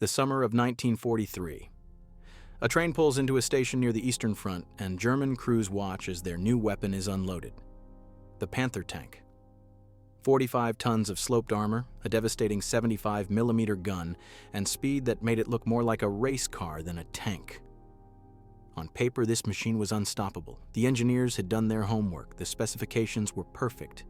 The summer of 1943. A train pulls into a station near the Eastern Front, and German crews watch as their new weapon is unloaded. The Panther tank. 45 tons of sloped armor, a devastating 75mm gun, and speed that made it look more like a race car than a tank. On paper, this machine was unstoppable. The engineers had done their homework. The specifications were perfect.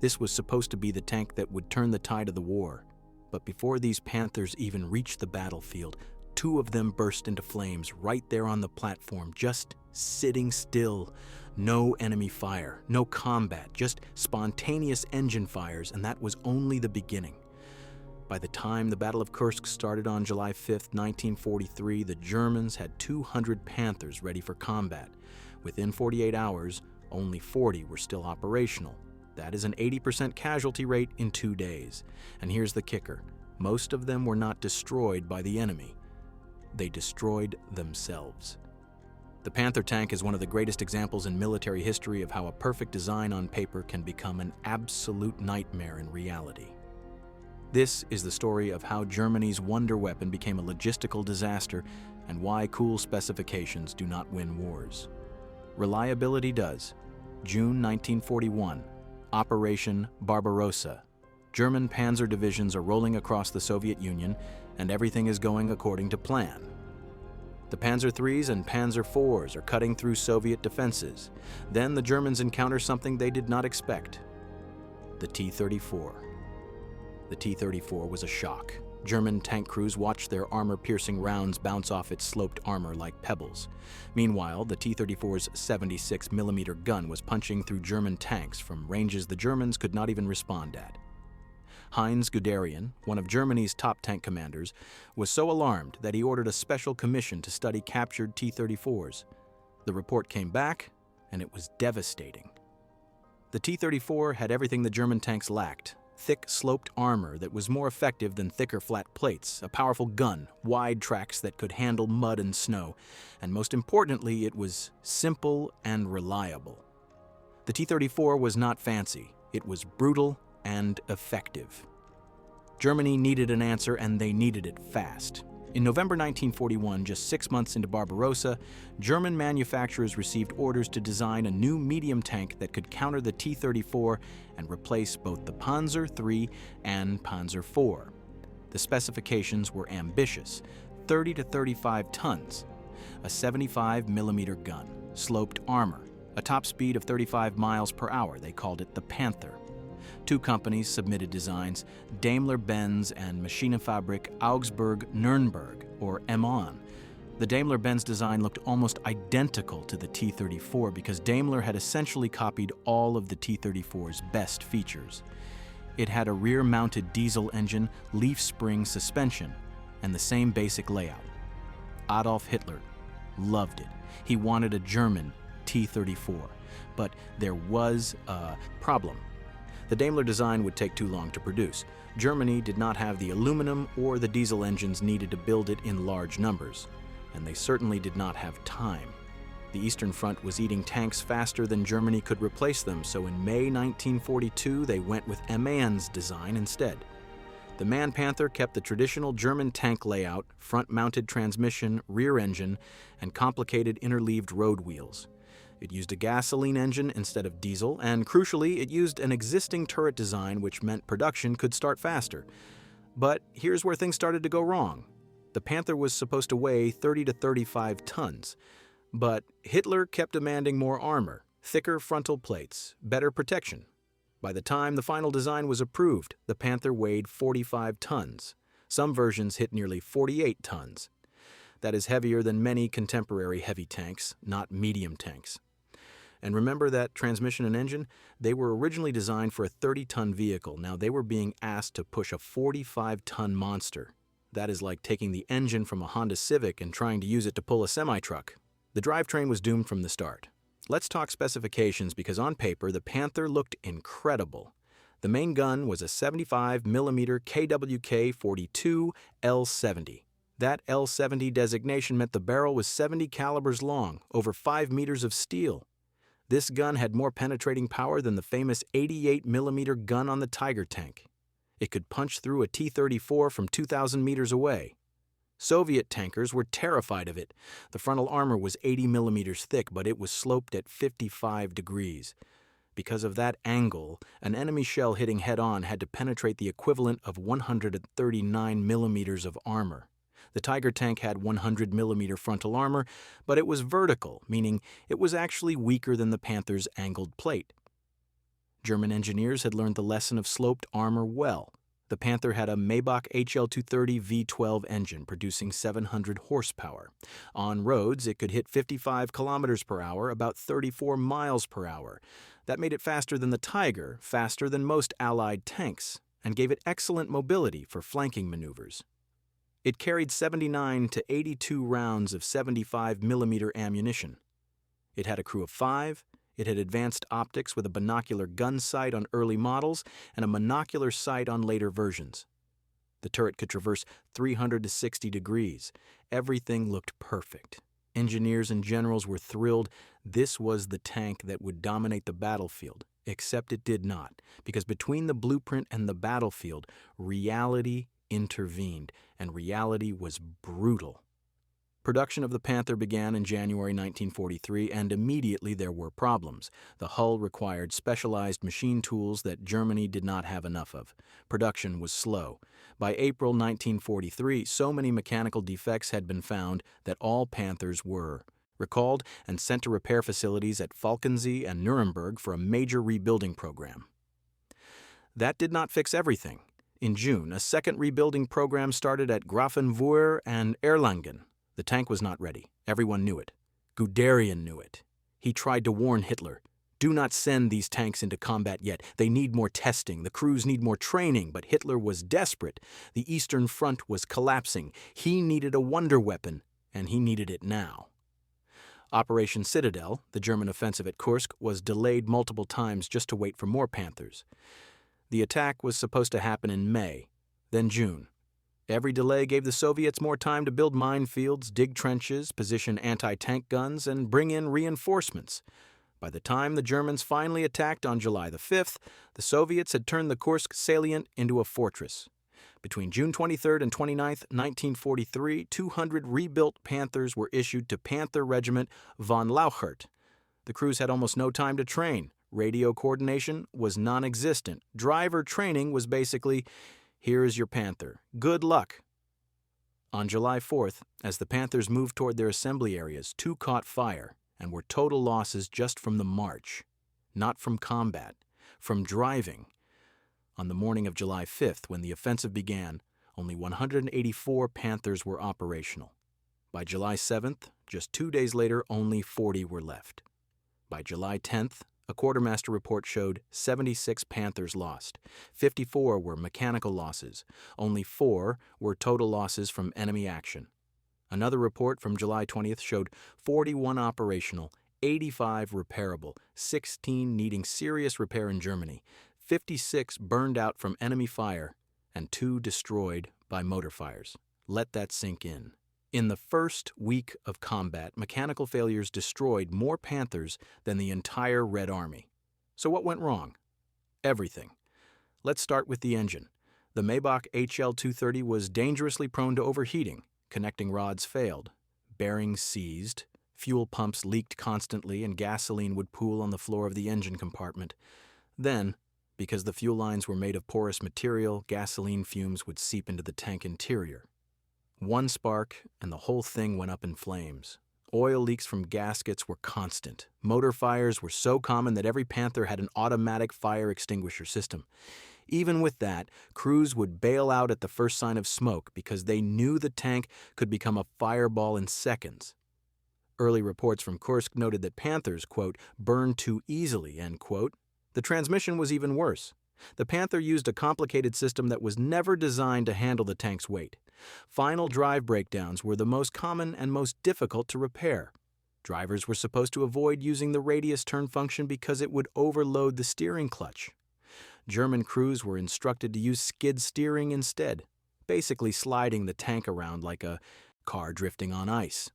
This was supposed to be the tank that would turn the tide of the war. But before these Panthers even reached the battlefield, 2 of them burst into flames right there on the platform, just sitting still. No enemy fire, no combat, just spontaneous engine fires, and that was only the beginning. By the time the Battle of Kursk started on July 5, 1943, the Germans had 200 Panthers ready for combat. Within 48 hours, only 40 were still operational. That is an 80% casualty rate in 2 days. And here's the kicker. Most of them were not destroyed by the enemy. They destroyed themselves. The Panther tank is one of the greatest examples in military history of how a perfect design on paper can become an absolute nightmare in reality. This is the story of how Germany's wonder weapon became a logistical disaster and why cool specifications do not win wars. Reliability does. June 1941. Operation Barbarossa. German panzer divisions are rolling across the Soviet Union, and everything is going according to plan. The Panzer IIIs and Panzer IVs are cutting through Soviet defenses. Then the Germans encounter something they did not expect. The T-34. The T-34 was a shock. German tank crews watched their armor-piercing rounds bounce off its sloped armor like pebbles. Meanwhile, the T-34's 76mm gun was punching through German tanks from ranges the Germans could not even respond at. Heinz Guderian, one of Germany's top tank commanders, was so alarmed that he ordered a special commission to study captured T-34s. The report came back, and it was devastating. The T-34 had everything the German tanks lacked: thick, sloped armor that was more effective than thicker flat plates, a powerful gun, wide tracks that could handle mud and snow, and most importantly, it was simple and reliable. The T-34 was not fancy. It was brutal and effective. Germany needed an answer, and they needed it fast. In November 1941, just 6 months into Barbarossa, German manufacturers received orders to design a new medium tank that could counter the T-34 and replace both the Panzer III and Panzer IV. The specifications were ambitious: 30 to 35 tons, a 75mm gun, sloped armor, a top speed of 35 miles per hour. They called it the Panther. 2 companies submitted designs: Daimler-Benz and Maschinenfabrik Augsburg-Nürnberg, or MAN. The Daimler-Benz design looked almost identical to the T-34 because Daimler had essentially copied all of the T-34's best features. It had a rear-mounted diesel engine, leaf spring suspension, and the same basic layout. Adolf Hitler loved it. He wanted a German T-34, but there was a problem. The Daimler design would take too long to produce. Germany did not have the aluminum or the diesel engines needed to build it in large numbers, and they certainly did not have time. The Eastern Front was eating tanks faster than Germany could replace them, so in May 1942 they went with MAN's design instead. The MAN Panther kept the traditional German tank layout, front-mounted transmission, rear engine, and complicated interleaved road wheels. It used a gasoline engine instead of diesel, and crucially, it used an existing turret design, which meant production could start faster. But here's where things started to go wrong. The Panther was supposed to weigh 30 to 35 tons, but Hitler kept demanding more armor, thicker frontal plates, better protection. By the time the final design was approved, the Panther weighed 45 tons. Some versions hit nearly 48 tons. That is heavier than many contemporary heavy tanks, not medium tanks. And remember that transmission and engine? They were originally designed for a 30-ton vehicle. Now they were being asked to push a 45-ton monster. That is like taking the engine from a Honda Civic and trying to use it to pull a semi-truck. The drivetrain was doomed from the start. Let's talk specifications, because on paper, the Panther looked incredible. The main gun was a 75mm KWK-42 L70. That L70 designation meant the barrel was 70 calibers long, over 5 meters of steel. This gun had more penetrating power than the famous 88mm gun on the Tiger tank. It could punch through a T-34 from 2,000 meters away. Soviet tankers were terrified of it. The frontal armor was 80 millimeters thick, but it was sloped at 55 degrees. Because of that angle, an enemy shell hitting head-on had to penetrate the equivalent of 139 millimeters of armor. The Tiger tank had 100 millimeter frontal armor, but it was vertical, meaning it was actually weaker than the Panther's angled plate. German engineers had learned the lesson of sloped armor well. The Panther had a Maybach HL-230 V12 engine producing 700 horsepower. On roads, it could hit 55 kilometers per hour, about 34 miles per hour. That made it faster than the Tiger, faster than most Allied tanks, and gave it excellent mobility for flanking maneuvers. It carried 79 to 82 rounds of 75 millimeter ammunition. It had a crew of 5. It had advanced optics with a binocular gun sight on early models and a monocular sight on later versions. The turret could traverse 360 degrees. Everything looked perfect. Engineers and generals were thrilled. This was the tank that would dominate the battlefield, except it did not, because between the blueprint and the battlefield, reality intervened, and reality was brutal. Production of the Panther began in January 1943, and immediately there were problems. The hull required specialized machine tools that Germany did not have enough of. Production was slow. By April 1943, so many mechanical defects had been found that all Panthers were recalled and sent to repair facilities at Falkensee and Nuremberg for a major rebuilding program. That did not fix everything. In June, a second rebuilding program started at Grafenwöhr and Erlangen. The tank was not ready. Everyone knew it. Guderian knew it. He tried to warn Hitler. Do not send these tanks into combat yet. They need more testing. The crews need more training. But Hitler was desperate. The Eastern Front was collapsing. He needed a wonder weapon, and he needed it now. Operation Citadel, the German offensive at Kursk, was delayed multiple times just to wait for more Panthers. The attack was supposed to happen in May, then June. Every delay gave the Soviets more time to build minefields, dig trenches, position anti-tank guns, and bring in reinforcements. By the time the Germans finally attacked on July the 5th, the Soviets had turned the Kursk salient into a fortress. Between June 23rd and 29th, 1943, 200 rebuilt Panthers were issued to Panther Regiment von Lauchert. The crews had almost no time to train. Radio coordination was non-existent. Driver training was basically, here is your Panther. Good luck. On July 4th, as the Panthers moved toward their assembly areas, 2 caught fire and were total losses just from the march, not from combat, from driving. On the morning of July 5th, when the offensive began, only 184 Panthers were operational. By July 7th, just 2 days later, only 40 were left. By July 10th, a quartermaster report showed 76 Panthers lost. 54 were mechanical losses. Only 4 were total losses from enemy action. Another report from July 20th showed 41 operational, 85 repairable, 16 needing serious repair in Germany, 56 burned out from enemy fire, and 2 destroyed by motor fires. Let that sink in. In the first week of combat, mechanical failures destroyed more Panthers than the entire Red Army. So what went wrong? Everything. Let's start with the engine. The Maybach HL-230 was dangerously prone to overheating. Connecting rods failed. Bearings seized. Fuel pumps leaked constantly and gasoline would pool on the floor of the engine compartment. Then, because the fuel lines were made of porous material, gasoline fumes would seep into the tank interior. One spark, and the whole thing went up in flames. Oil leaks from gaskets were constant. Motor fires were so common that every Panther had an automatic fire extinguisher system. Even with that, crews would bail out at the first sign of smoke because they knew the tank could become a fireball in seconds. Early reports from Kursk noted that Panthers, quote, burned too easily, end quote. The transmission was even worse. The Panther used a complicated system that was never designed to handle the tank's weight. Final drive breakdowns were the most common and most difficult to repair. Drivers were supposed to avoid using the radius turn function because it would overload the steering clutch. German crews were instructed to use skid steering instead, basically sliding the tank around like a car drifting on ice.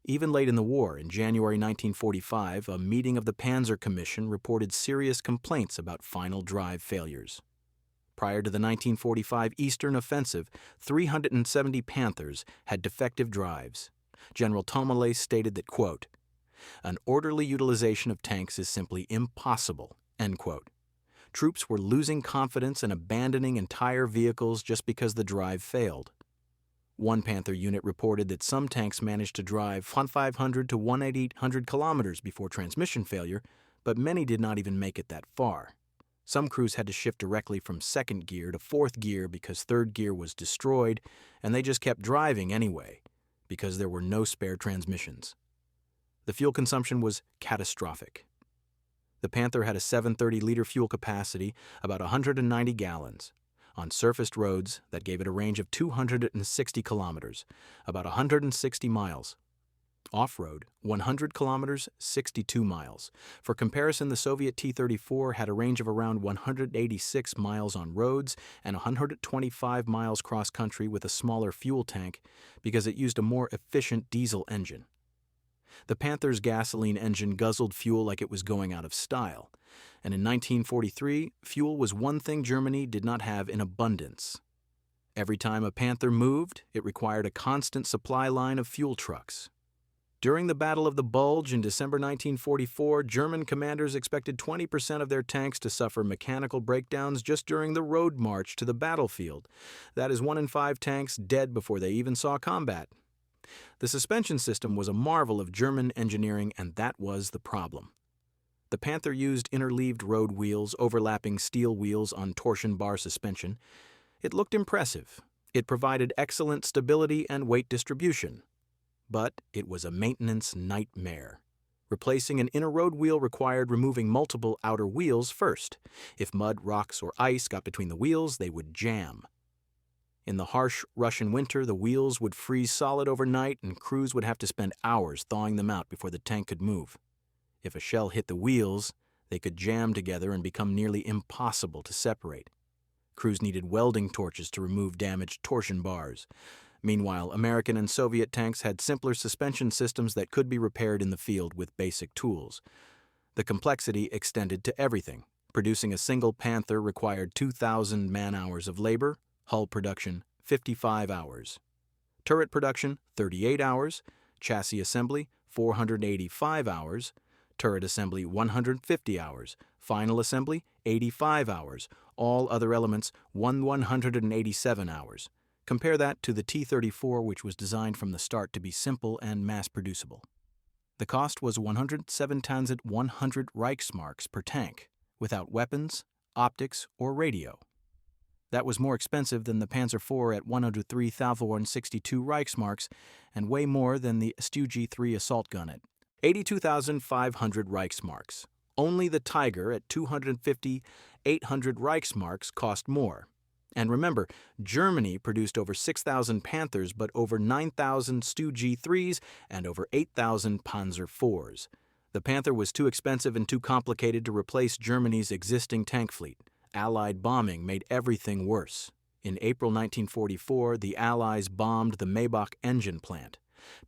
Even late in the war, in January 1945, a meeting of the Panzer Commission reported serious complaints about final drive failures. Prior to the 1945 Eastern Offensive, 370 Panthers had defective drives. General Tomalay stated that, quote, "An orderly utilization of tanks is simply impossible," end quote. Troops were losing confidence and abandoning entire vehicles just because the drive failed. One Panther unit reported that some tanks managed to drive 500 to 1,800 kilometers before transmission failure, but many did not even make it that far. Some crews had to shift directly from second gear to fourth gear because third gear was destroyed, and they just kept driving anyway, because there were no spare transmissions. The fuel consumption was catastrophic. The Panther had a 730-liter fuel capacity, about 190 gallons. On surfaced roads, that gave it a range of 260 kilometers, about 160 miles. Off-road, 100 kilometers, 62 miles. For comparison, the Soviet T-34 had a range of around 186 miles on roads and 125 miles cross-country with a smaller fuel tank because it used a more efficient diesel engine. The Panther's gasoline engine guzzled fuel like it was going out of style, and in 1943, fuel was one thing Germany did not have in abundance. Every time a Panther moved, it required a constant supply line of fuel trucks. During the Battle of the Bulge in December 1944, German commanders expected 20% of their tanks to suffer mechanical breakdowns just during the road march to the battlefield. That is 1 in 5 tanks dead before they even saw combat. The suspension system was a marvel of German engineering, and that was the problem. The Panther used interleaved road wheels overlapping steel wheels on torsion bar suspension. It looked impressive. It provided excellent stability and weight distribution. But it was a maintenance nightmare. Replacing an inner road wheel required removing multiple outer wheels first. If mud, rocks, or ice got between the wheels, they would jam. In the harsh Russian winter, the wheels would freeze solid overnight, and crews would have to spend hours thawing them out before the tank could move. If a shell hit the wheels, they could jam together and become nearly impossible to separate. Crews needed welding torches to remove damaged torsion bars. Meanwhile, American and Soviet tanks had simpler suspension systems that could be repaired in the field with basic tools. The complexity extended to everything. Producing a single Panther required 2,000 man-hours of labor, hull production 55 hours. Turret production 38 hours, chassis assembly 485 hours, turret assembly 150 hours, final assembly 85 hours, all other elements 187 hours. Compare that to the T-34, which was designed from the start to be simple and mass-producible. The cost was 107 tons at 100 Reichsmarks per tank, without weapons, optics, or radio. That was more expensive than the Panzer IV at 103,462 Reichsmarks and way more than the Stu-G3 assault gun at 82,500 Reichsmarks. Only the Tiger at 250,800 Reichsmarks cost more. And remember, Germany produced over 6,000 Panthers but over 9,000 Stu-G3s and over 8,000 Panzer IVs. The Panther was too expensive and too complicated to replace Germany's existing tank fleet. Allied bombing made everything worse. In April 1944, the Allies bombed the Maybach engine plant.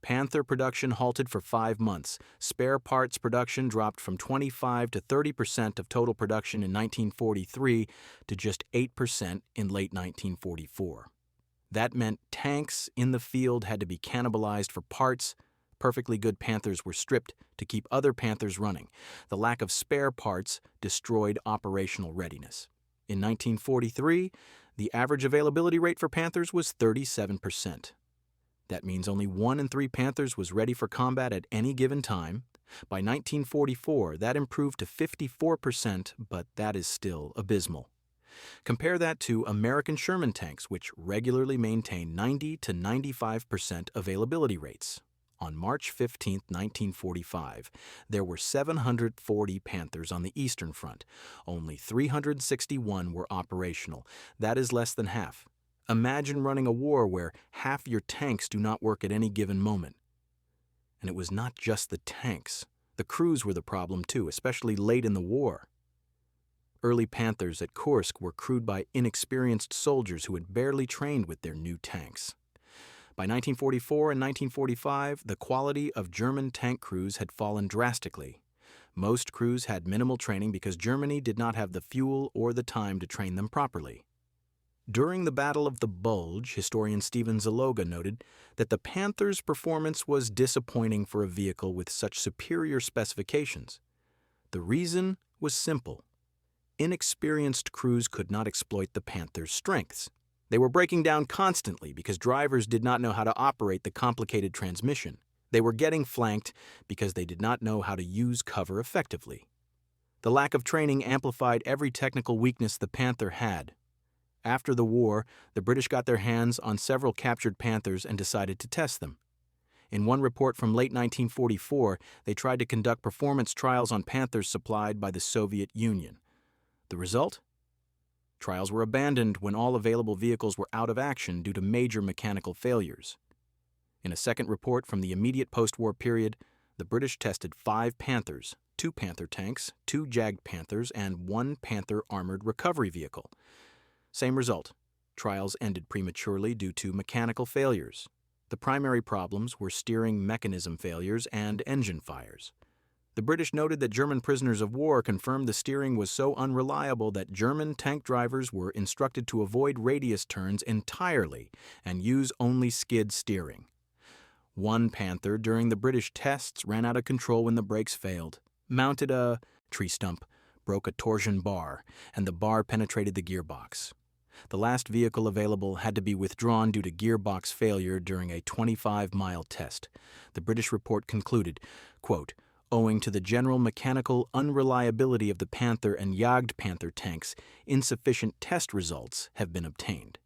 Panther production halted for 5 months. Spare parts production dropped from 25 to 30% of total production in 1943 to just 8% in late 1944. That meant tanks in the field had to be cannibalized for parts. Perfectly good Panthers were stripped to keep other Panthers running. The lack of spare parts destroyed operational readiness. In 1943, the average availability rate for Panthers was 37%. That means only 1 in 3 Panthers was ready for combat at any given time. By 1944, that improved to 54%, but that is still abysmal. Compare that to American Sherman tanks, which regularly maintain 90 to 95% availability rates. On March 15, 1945, there were 740 Panthers on the Eastern Front. Only 361 were operational. That is less than half. Imagine running a war where half your tanks do not work at any given moment. And it was not just the tanks. The crews were the problem too, especially late in the war. Early Panthers at Kursk were crewed by inexperienced soldiers who had barely trained with their new tanks. By 1944 and 1945, the quality of German tank crews had fallen drastically. Most crews had minimal training because Germany did not have the fuel or the time to train them properly. During the Battle of the Bulge, historian Stephen Zaloga noted that the Panther's performance was disappointing for a vehicle with such superior specifications. The reason was simple. Inexperienced crews could not exploit the Panther's strengths. They were breaking down constantly because drivers did not know how to operate the complicated transmission. They were getting flanked because they did not know how to use cover effectively. The lack of training amplified every technical weakness the Panther had. After the war, the British got their hands on several captured Panthers and decided to test them. In one report from late 1944, they tried to conduct performance trials on Panthers supplied by the Soviet Union. The result? Trials were abandoned when all available vehicles were out of action due to major mechanical failures. In a second report from the immediate post-war period, the British tested 5 Panthers, 2 Panther tanks, 2 Jag Panthers, and 1 Panther armored recovery vehicle. Same result. Trials ended prematurely due to mechanical failures. The primary problems were steering mechanism failures and engine fires. The British noted that German prisoners of war confirmed the steering was so unreliable that German tank drivers were instructed to avoid radius turns entirely and use only skid steering. One Panther during the British tests ran out of control when the brakes failed, mounted a tree stump, broke a torsion bar, and the bar penetrated the gearbox. The last vehicle available had to be withdrawn due to gearbox failure during a 25-mile test. The British report concluded, quote, "Owing to the general mechanical unreliability of the Panther and Jagd Panther tanks, insufficient test results have been obtained.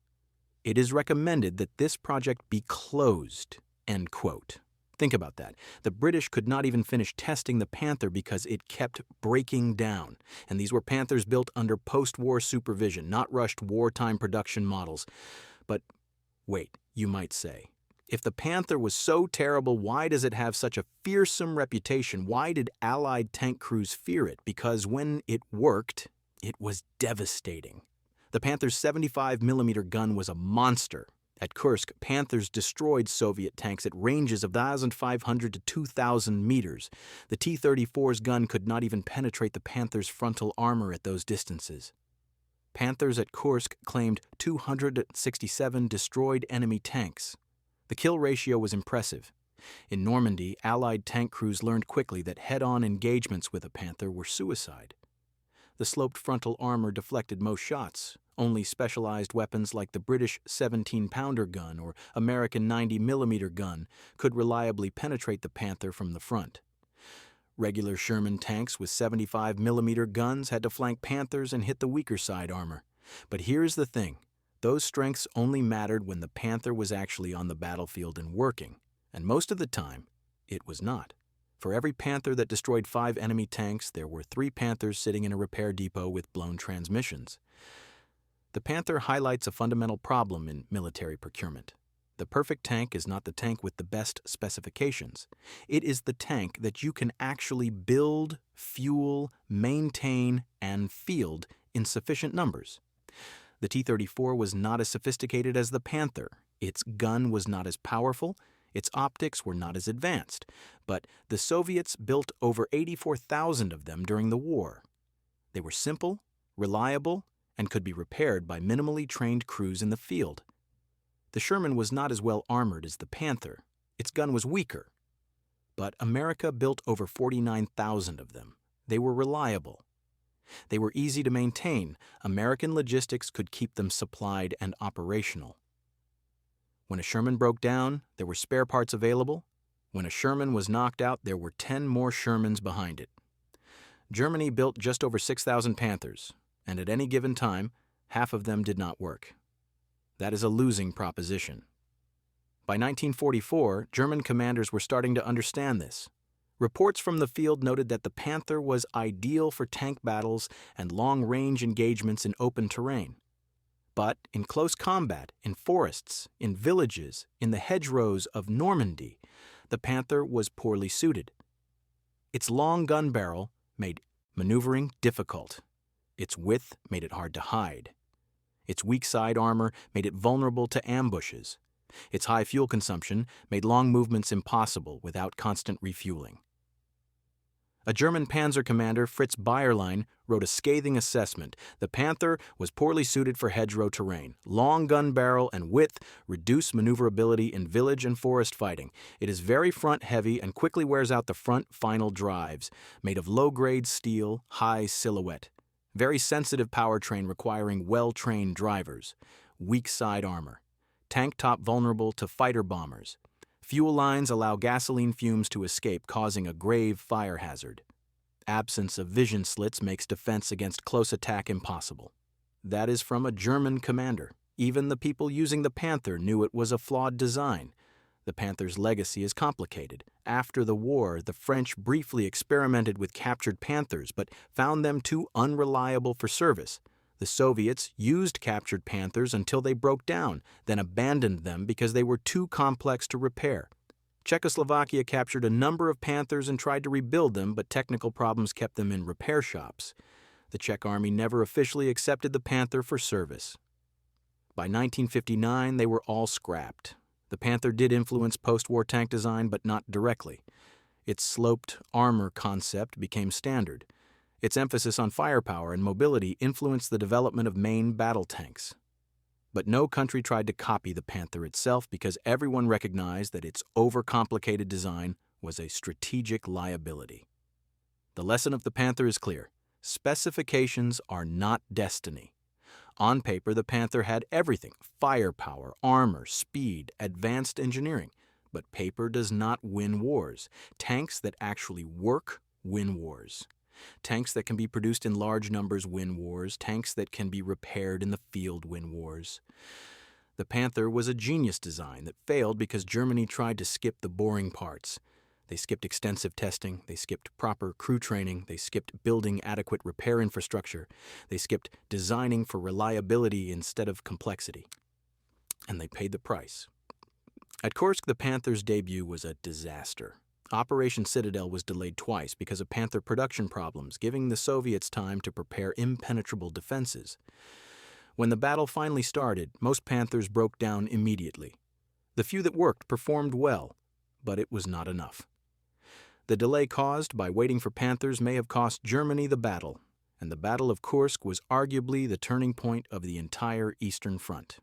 It is recommended that this project be closed." End quote. Think about that. The British could not even finish testing the Panther because it kept breaking down. And these were Panthers built under post-war supervision, not rushed wartime production models. But wait, you might say, if the Panther was so terrible, why does it have such a fearsome reputation? Why did Allied tank crews fear it? Because when it worked, it was devastating. The Panther's 75mm gun was a monster. At Kursk, Panthers destroyed Soviet tanks at ranges of 1,500 to 2,000 meters. The T-34's gun could not even penetrate the Panther's frontal armor at those distances. Panthers at Kursk claimed 267 destroyed enemy tanks. The kill ratio was impressive. In Normandy, Allied tank crews learned quickly that head-on engagements with a Panther were suicide. The sloped frontal armor deflected most shots. Only specialized weapons like the British 17-pounder gun or American 90mm gun could reliably penetrate the Panther from the front. Regular Sherman tanks with 75mm guns had to flank Panthers and hit the weaker side armor. But here's the thing. Those strengths only mattered when the Panther was actually on the battlefield and working, and most of the time, it was not. For every Panther that destroyed 5 enemy tanks, there were 3 Panthers sitting in a repair depot with blown transmissions. The Panther highlights a fundamental problem in military procurement. The perfect tank is not the tank with the best specifications. It is the tank that you can actually build, fuel, maintain, and field in sufficient numbers. The T-34 was not as sophisticated as the Panther. Its gun was not as powerful. Its optics were not as advanced. But the Soviets built over 84,000 of them during the war. They were simple, reliable, and could be repaired by minimally trained crews in the field. The Sherman was not as well armored as the Panther. Its gun was weaker. But America built over 49,000 of them. They were reliable. They were easy to maintain. American logistics could keep them supplied and operational. When a Sherman broke down, there were spare parts available. When a Sherman was knocked out, there were 10 more Shermans behind it. Germany built just over 6,000 Panthers, and at any given time, half of them did not work. That is a losing proposition. By 1944, German commanders were starting to understand this. Reports from the field noted that the Panther was ideal for tank battles and long-range engagements in open terrain. But in close combat, in forests, in villages, in the hedgerows of Normandy, the Panther was poorly suited. Its long gun barrel made maneuvering difficult. Its width made it hard to hide. Its weak side armor made it vulnerable to ambushes. Its high fuel consumption made long movements impossible without constant refueling. A German panzer commander, Fritz Bayerlein, wrote a scathing assessment. The Panther was poorly suited for hedgerow terrain. Long gun barrel and width reduce maneuverability in village and forest fighting. It is very front-heavy and quickly wears out the front final drives. Made of low-grade steel, high silhouette. Very sensitive powertrain requiring well-trained drivers. Weak side armor. Tank top vulnerable to fighter bombers. Fuel lines allow gasoline fumes to escape, causing a grave fire hazard. Absence of vision slits makes defense against close attack impossible. That is from a German commander. Even the people using the Panther knew it was a flawed design. The Panther's legacy is complicated. After the war, the French briefly experimented with captured Panthers, but found them too unreliable for service. The Soviets used captured Panthers until they broke down, then abandoned them because they were too complex to repair. Czechoslovakia captured a number of Panthers and tried to rebuild them, but technical problems kept them in repair shops. The Czech army never officially accepted the Panther for service. By 1959, they were all scrapped. The Panther did influence post-war tank design, but not directly. Its sloped armor concept became standard. Its emphasis on firepower and mobility influenced the development of main battle tanks. But no country tried to copy the Panther itself because everyone recognized that its overcomplicated design was a strategic liability. The lesson of the Panther is clear. Specifications are not destiny. On paper, the Panther had everything: firepower, armor, speed, advanced engineering. But paper does not win wars. Tanks that actually work win wars. Tanks that can be produced in large numbers win wars. Tanks that can be repaired in the field win wars. The Panther was a genius design that failed because Germany tried to skip the boring parts. They skipped extensive testing. They skipped proper crew training. They skipped building adequate repair infrastructure. They skipped designing for reliability instead of complexity. And they paid the price. At Kursk, the Panther's debut was a disaster. Operation Citadel was delayed twice because of Panther production problems, giving the Soviets time to prepare impenetrable defenses. When the battle finally started, most Panthers broke down immediately. The few that worked performed well, but it was not enough. The delay caused by waiting for Panthers may have cost Germany the battle, and the Battle of Kursk was arguably the turning point of the entire Eastern Front.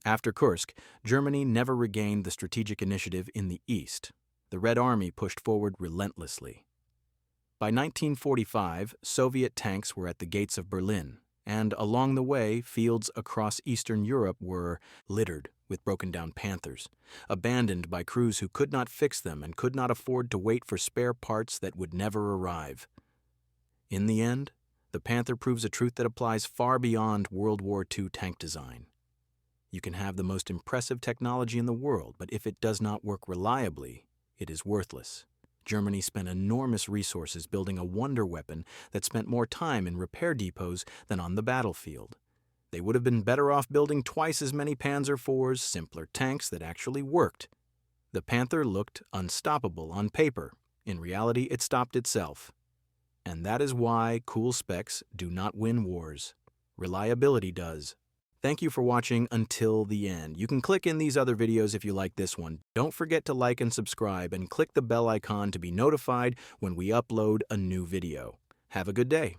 After Kursk, Germany never regained the strategic initiative in the East. The Red Army pushed forward relentlessly. By 1945, Soviet tanks were at the gates of Berlin, and along the way, fields across Eastern Europe were littered with broken-down Panthers, abandoned by crews who could not fix them and could not afford to wait for spare parts that would never arrive. In the end, the Panther proves a truth that applies far beyond World War II tank design. You can have the most impressive technology in the world, but if it does not work reliably, it is worthless. Germany spent enormous resources building a wonder weapon that spent more time in repair depots than on the battlefield. They would have been better off building twice as many Panzer IVs, simpler tanks that actually worked. The Panther looked unstoppable on paper. In reality, it stopped itself. And that is why cool specs do not win wars. Reliability does. Thank you for watching until the end. You can click in these other videos if you like this one. Don't forget to like and subscribe and click the bell icon to be notified when we upload a new video. Have a good day.